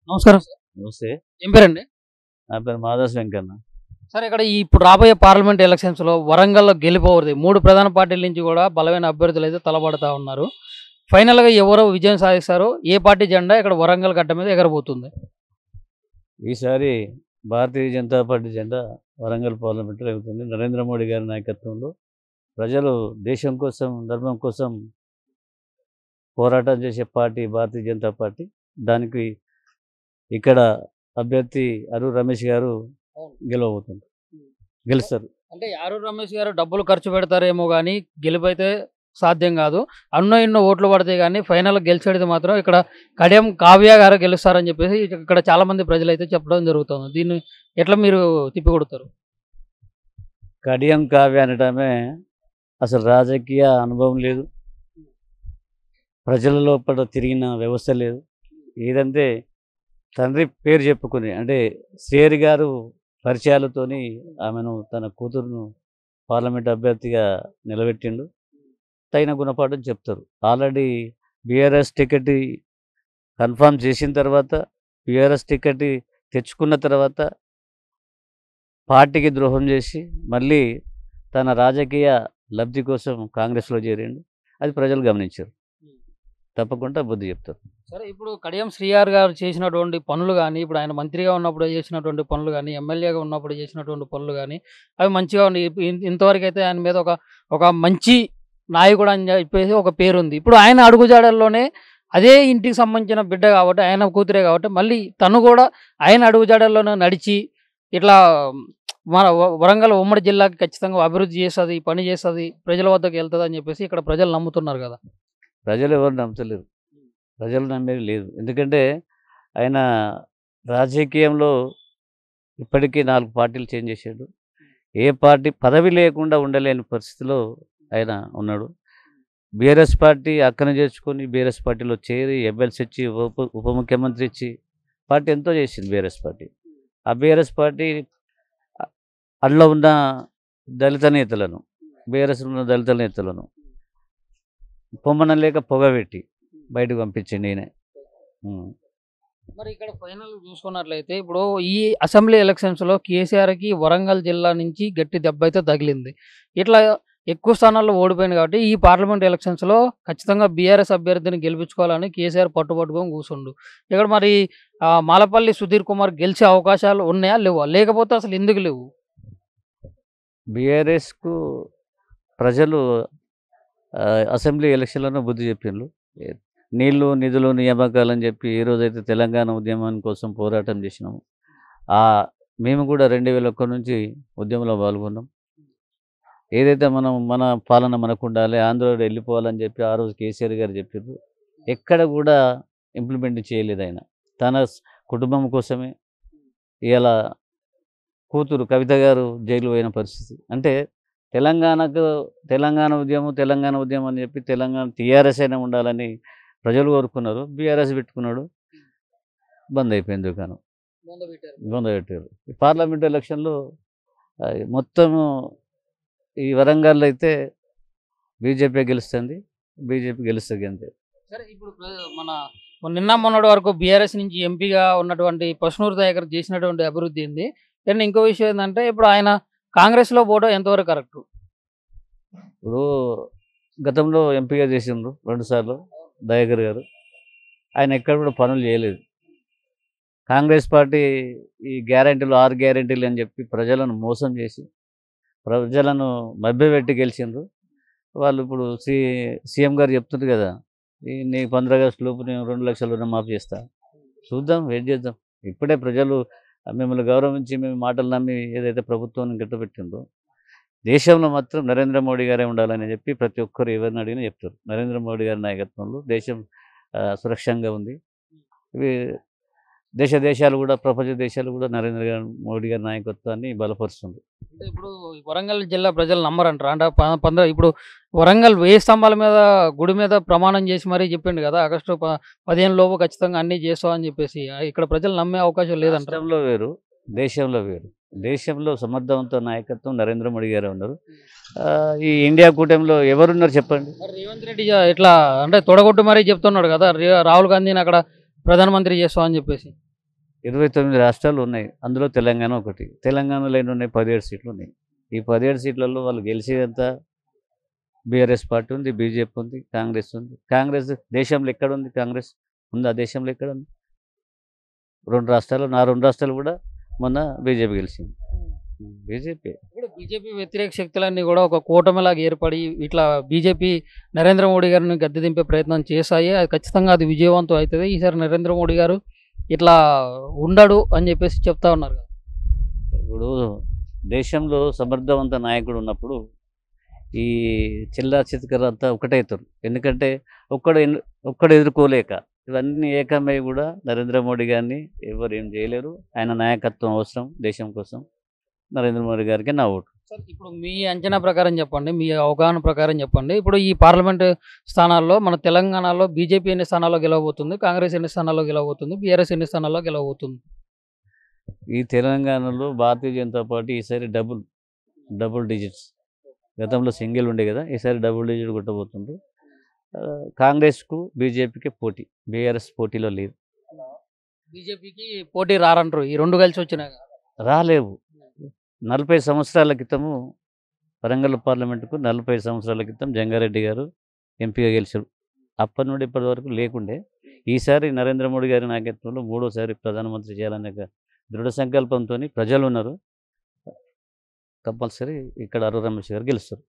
నమస్కారం సార్. నమస్తే. ఏం పేరండి? నా పేరు మాదాస్ వెంకన్న. సార్ ఇక్కడ ఇప్పుడు రాబోయే పార్లమెంట్ ఎలక్షన్స్‌లో వరంగల్‌లో గెలుపోవరిది. 3 ప్రధాన పార్టీల నుంచి కూడా బలమైన అభ్యర్థులు అయితే తలపడతా ఉన్నారు. ఫైనల్‌గా ఎవరు విజయం సాధిస్తారో, ఏ పార్టీ జెండా ఇక్కడ వరంగల్ గడ్డ మీద ఎగరబోతుంది? ఈసారి భారతీయ జనతా పార్టీ జెండా వరంగల్ పార్లమెంట్లో ఎగురుతుంది. నరేంద్ర మోడీ గారి నాయకత్వంలో ప్రజలు దేశం కోసం, ధర్మం కోసం పోరాటం చేసే పార్టీ భారతీయ జనతా పార్టీ. దానికి ఇక్కడ అభ్యర్థి అరూర్ రమేష్ గారు గెలవబోతున్నారు. గెలుస్తారు. అంటే ఆరూరు రమేష్ గారు డబ్బులు ఖర్చు పెడతారేమో గానీ గెలుపైతే సాధ్యం కాదు. అన్నో ఎన్నో ఓట్లు పడతాయి కానీ ఫైనల్‌గా గెలిచేది మాత్రం ఇక్కడ కడియం కావ్య గారు గెలుస్తారని చెప్పేసి ఇక్కడ చాలామంది ప్రజలైతే చెప్పడం జరుగుతుంది. దీన్ని ఎట్లా మీరు తిప్పికొడతారు? కడియం కావ్య అనటమే అసలు రాజకీయ అనుభవం లేదు, ప్రజల లోపల తిరిగిన వ్యవస్థ లేదు. ఏదంటే తండ్రి పేరు చెప్పుకుని, అంటే శ్రీహరి గారు పరిచయాలతోని ఆమెను తన కూతురును పార్లమెంట్ అభ్యర్థిగా నిలబెట్టిండు. తగిన గుణపాఠం చెప్తారు. ఆల్రెడీ బీఆర్ఎస్ టికెట్ కన్ఫర్మ్ చేసిన తర్వాత, బీఆర్ఎస్ టికెట్ తెచ్చుకున్న తర్వాత పార్టీకి ద్రోహం చేసి మళ్ళీ తన రాజకీయ లబ్ధి కోసం కాంగ్రెస్లో చేరిండు. అది ప్రజలు గమనించారు. తప్పకుండా బుద్ధి చెప్తారు. సరే, ఇప్పుడు కడియం శ్రీఆర్ గారు చేసినటువంటి పనులు కానీ, ఇప్పుడు ఆయన మంత్రిగా ఉన్నప్పుడు చేసినటువంటి పనులు కానీ, ఎమ్మెల్యేగా ఉన్నప్పుడు చేసినటువంటి పనులు కానీ, అవి మంచిగా ఉన్నాయి. ఇంతవరకు అయితే ఆయన మీద ఒక మంచి నాయకుడు అని చెప్పేసి ఒక పేరుంది. ఇప్పుడు ఆయన అడుగుజాడల్లోనే అదే ఇంటికి సంబంధించిన బిడ్డ కాబట్టి, ఆయన కూతురే కాబట్టి, మళ్ళీ తను కూడా ఆయన అడుగుజాడల్లోనే నడిచి ఇట్లా మన వరంగల్ ఉమ్మడి జిల్లాకి ఖచ్చితంగా అభివృద్ధి చేస్తుంది, పని చేస్తుంది, ప్రజల వద్దకు వెళ్తుంది అని చెప్పేసి ఇక్కడ ప్రజలు నమ్ముతున్నారు కదా. ప్రజలు ఎవరు నమ్మతలేరు. ప్రజలు నమ్మేది లేదు. ఎందుకంటే ఆయన రాజకీయంలో ఇప్పటికీ 4 పార్టీలు చేంజ్ చేశాడు. ఏ పార్టీ పదవి లేకుండా ఉండలేని పరిస్థితిలో ఆయన ఉన్నాడు. బీఆర్ఎస్ పార్టీ అక్కన చేర్చుకొని బీఆర్ఎస్ పార్టీలో చేరి ఎమ్మెల్సీ ఇచ్చి ఉప ముఖ్యమంత్రి ఇచ్చి పార్టీ ఎంతో చేసింది బీఆర్ఎస్ పార్టీ. ఆ బీఆర్ఎస్ పార్టీ అందులో ఉన్న దళిత నేతలను, బీఆర్ఎస్లో ఉన్న దళిత నేతలను పొమ్మనలేక పొగబెట్టి బయటకు పంపించండి ఈయన. మరి ఇక్కడ ఫైనల్ చూసుకున్నట్లయితే ఇప్పుడు ఈ అసెంబ్లీ ఎలక్షన్స్లో కేసీఆర్కి వరంగల్ జిల్లా నుంచి గట్టి దెబ్బ అయితే తగిలింది. ఇట్లా ఎక్కువ స్థానాల్లో ఓడిపోయింది కాబట్టి ఈ పార్లమెంట్ ఎలక్షన్స్లో ఖచ్చితంగా బీఆర్ఎస్ అభ్యర్థిని గెలిపించుకోవాలని కేసీఆర్ పట్టుబట్టుకొని కూర్చుండు. ఇక్కడ మరి మాలపల్లి సుధీర్ కుమార్ గెలిచే అవకాశాలు ఉన్నాయా లేవా, లేకపోతే అసలు ఎందుకు లేవు? బీఆర్ఎస్కు ప్రజలు అసెంబ్లీ ఎలక్షన్లను బుద్ధి చెప్పిండ్రు. నీళ్లు నిధులు నియామకాలు అని చెప్పి ఏ రోజైతే తెలంగాణ ఉద్యమం కోసం పోరాటం చేసినాము, మేము కూడా 2001 నుంచి ఉద్యమంలో పాల్గొన్నాం. ఏదైతే మన పాలన మనకు ఉండాలి, ఆంధ్ర వెళ్ళిపోవాలని చెప్పి ఆ రోజు కేసీఆర్ గారు చెప్పారు. ఎక్కడ కూడా ఇంప్లిమెంట్ చేయలేదు ఆయన. తన కుటుంబం కోసమే ఇలా కూతురు కవిత గారు జైలు పోయిన పరిస్థితి. అంటే తెలంగాణ ఉద్యమం అని చెప్పి తెలంగాణ టీఆర్ఎస్ అయినా ఉండాలని ప్రజలు కోరుకున్నారు. బీఆర్ఎస్ పెట్టుకున్నాడు, బంద్ అయిపోయింది దుకాణం, బంద్ పెట్టారు. ఈ పార్లమెంట్ ఎలక్షన్లో మొత్తము ఈ వరంగల్లో అయితే బీజేపీ గెలుస్తుంది, బీజేపీ గెలుస్తుంది అంతే. సరే, ఇప్పుడు నిన్న మొన్నటి వరకు బీఆర్ఎస్ నుంచి ఎంపీగా ఉన్నటువంటి పసునూరు దయాకర్ చేసినటువంటి అభివృద్ధి ఏంది. కానీ ఇంకో విషయం ఏంటంటే ఇప్పుడు ఆయన కాంగ్రెస్లో పోవడం ఎంతవరకు కరెక్టు? ఇప్పుడు గతంలో ఎంపీగా చేసిండ్రు 2 సార్లు దయాకర్ గారు. ఆయన ఎక్కడ కూడా పనులు చేయలేదు. కాంగ్రెస్ పార్టీ ఈ గ్యారెంటీలు 6 గ్యారెంటీలు అని చెప్పి ప్రజలను మోసం చేసి ప్రజలను మభ్యపెట్టి గెలిచిండ్రు. వాళ్ళు ఇప్పుడు సీఎం గారు చెప్తున్నారు కదా, నీకు 15 ఆగస్టు లోపు నేను 2 లక్షల రుణమాఫీ చేస్తా. చూద్దాం, వెయిట్ చేద్దాం. ఇప్పుడే ప్రజలు మిమ్మల్ని గౌరవించి మేము మాటలు నమ్మి ఏదైతే ప్రభుత్వాన్ని గట్టబెట్టిందో, దేశంలో మాత్రం నరేంద్ర మోడీ గారే ఉండాలని చెప్పి ప్రతి ఒక్కరు ఎవరిని అడిగినా చెప్తారు. నరేంద్ర మోడీ గారి నాయకత్వంలో దేశం సురక్షంగా ఉంది. ఇవి దేశాలు కూడా, ప్రపంచ దేశాలు కూడా నరేంద్ర మోడీ గారి నాయకత్వాన్ని బలపరుస్తుంది. అంటే ఇప్పుడు వరంగల్ జిల్లా ప్రజలు నమ్మరంటారు. అంటే ఇప్పుడు వరంగల్ 1000 స్తంభాల మీద గుడి మీద ప్రమాణం చేసి మరీ చెప్పిండు కదా, ఆగస్టు 15 లోపు ఖచ్చితంగా అన్నీ చేస్తామని చెప్పేసి. ఇక్కడ ప్రజలు నమ్మే అవకాశం లేదంటారు. రాష్ట్రంలో వేరు, దేశంలో వేరు. దేశంలో సమర్థవంత నాయకత్వం నరేంద్ర మోడీ గారే ఉన్నారు. ఈ ఇండియా కూటమిలో ఎవరున్నారు చెప్పండి? రేవంత్ రెడ్డి ఇట్లా అంటే తొడగొట్టు మరీ చెప్తున్నాడు కదా, రాహుల్ గాంధీని అక్కడ ప్రధానమంత్రి చేస్తామని చెప్పేసి. 29 రాష్ట్రాలు ఉన్నాయి. అందులో తెలంగాణ ఒకటి. తెలంగాణలో ఎన్ని ఉన్నాయి? 17 సీట్లు ఉన్నాయి. ఈ 17 సీట్లలో వాళ్ళు గెలిచేదంతా బీఆర్ఎస్ పార్టీ ఉంది, బీజేపీ ఉంది, కాంగ్రెస్ ఉంది. కాంగ్రెస్ దేశంలో ఎక్కడుంది? కాంగ్రెస్ ఉందా? దేశంలో ఎక్కడుంది? 2 రాష్ట్రాలు, నా 2 రాష్ట్రాలు కూడా మొన్న బీజేపీ గెలిచింది. బీజేపీ. ఇప్పుడు బీజేపీ వ్యతిరేక శక్తులన్నీ కూడా ఒక కూటమిలాగా ఏర్పడి ఇట్లా బీజేపీ నరేంద్ర మోడీ గారిని గద్దె దింపే ప్రయత్నం చేశాయి. అది ఖచ్చితంగా అది విజయవంతం అవుతుంది. ఈసారి నరేంద్ర మోడీ గారు ఇట్లా ఉండడు అని చెప్పేసి చెప్తా ఉన్నారు కదా. ఇప్పుడు దేశంలో సమర్థవంత నాయకుడు ఉన్నప్పుడు ఈ చిల్లా చితకర అంతా ఒకటవుతారు. ఎందుకంటే ఒక్కడు ఎదుర్కోలేక ఇవన్నీ ఏకమై కూడా నరేంద్ర మోడీ గారిని ఎవరు ఏం చేయలేరు. ఆయన నాయకత్వం అవసరం దేశం కోసం. నరేంద్ర మోడీ గారికి నా ఓటు. సార్ ఇప్పుడు మీ అంచనా ప్రకారం చెప్పండి, మీ అవగాహన ప్రకారం చెప్పండి. ఇప్పుడు ఈ పార్లమెంట్ స్థానాల్లో మన తెలంగాణలో బీజేపీ ఎన్ని స్థానాల్లో గెలవబోతుంది, కాంగ్రెస్ ఎన్ని స్థానాల్లో గెలవబోతుంది, బీఆర్ఎస్ ఎన్ని స్థానాల్లో గెలవబోతుంది? ఈ తెలంగాణలో భారతీయ జనతా పార్టీ ఈసారి డబుల్ డిజిట్స్. గతంలో సింగిల్ ఉండే కదా, ఈసారి డబుల్ డిజిట్ కొట్టబోతుంది. కాంగ్రెస్కు బీజేపీకి పోటీ. బీఆర్ఎస్ పోటీలో లేదు. బీజేపీకి పోటీ రారంటారు ఈ రెండు కలిసి వచ్చినా? రాలేవు. 40 సంవత్సరాల క్రితము వరంగల్ పార్లమెంటుకు 40 సంవత్సరాల క్రితం జంగారెడ్డి గారు ఎంపీగా గెలిచారు. అప్పటి నుండి ఇప్పటి వరకు లేకుండే. ఈసారి నరేంద్ర మోడీ గారి నాయకత్వంలో 3వసారి ప్రధానమంత్రి చేయాలనే దృఢ సంకల్పంతో ప్రజలు ఉన్నారు. కంపల్సరీ ఇక్కడ అరుణ్ రమేష్ గారు గెలుస్తారు.